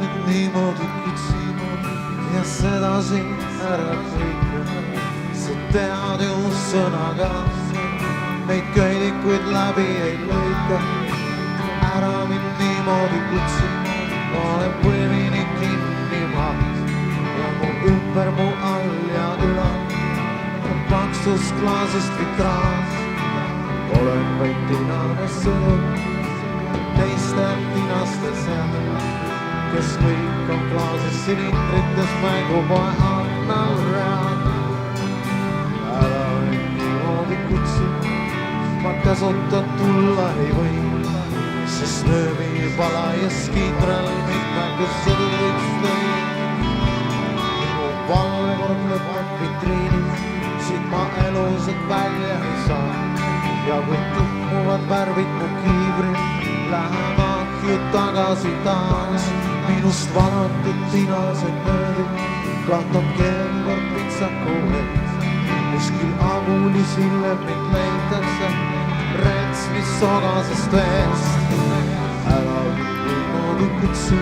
mind niimoodi kutsima ja sedasi ära kõike. Sa tead ju sõnaga, meid köidikuid läbi ei lõika. Ära mind niimoodi kutsima, olen põlvini kinni maas ja mu ümber, mu all ja ülal on paksus klaasist vitraas. Olen vaid tinane sõdur teiste tinaste seal, kes kõik on klaasis silindrites mängupoe annal real. Ära mind niimoodi kutsu, ma käsuta tulla ei või, sest nööbi palajas kindral mind mängu sõduriks tõi. Mu valvekord lõpeb vitriinis, siit ma elusad välja ei saa. Ja kui tuhmuvad värvid mu kiivril, läheb ahju tagasi taas. Minust valatud tinased nöörid lahtab keelkord pitsaku ees. Kuskil agulisille mind leitakse rätslis sogasest veest. Ära niimoodi kutsu,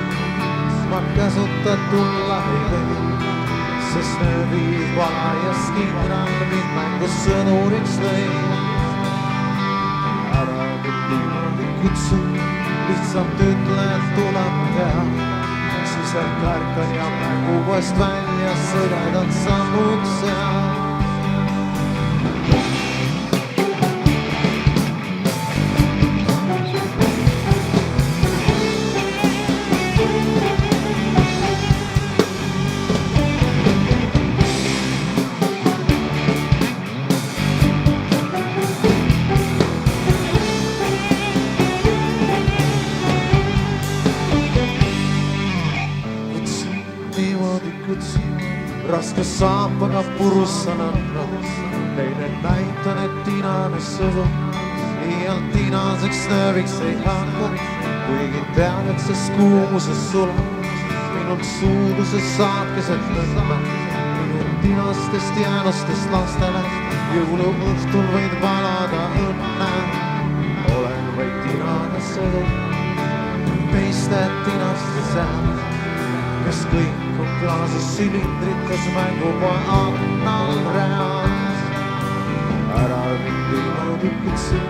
ma käsuta tulla ei või, sest nööbi valajas kindral mind mängu sõduriks lõi. Ära niimoodi kutsu, lihtsalt ütle, et tuleb teha. Siis ärkan ja mängupoest välja sõgedad sammud seal. Raske saapaga purussan annas, neile näitan, et tinane sõdur liialt tinaseks nööriks ei hakka. Kuigi tean, et sest kuumuses sulab minult suuduses saab keset lõnna. Minu tinastest jäänustest lastele jõuluõhtul võid valada õnne. Olen vaid tinane sõdur teiste tinaste seal, kes kõik on klaasis silindrites mängupoe annal reas. Ära mind niimoodi kutsu,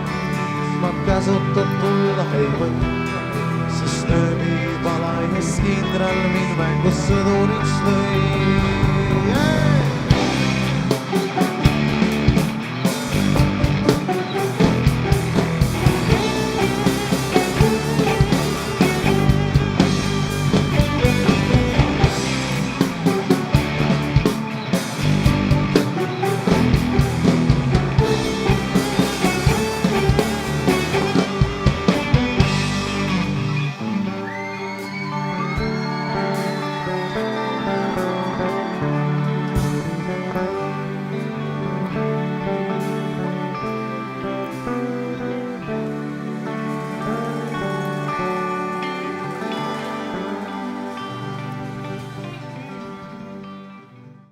ma käsuta tulla ei või, sest nööbi palajas kindral mind mängu sõduriks lõi.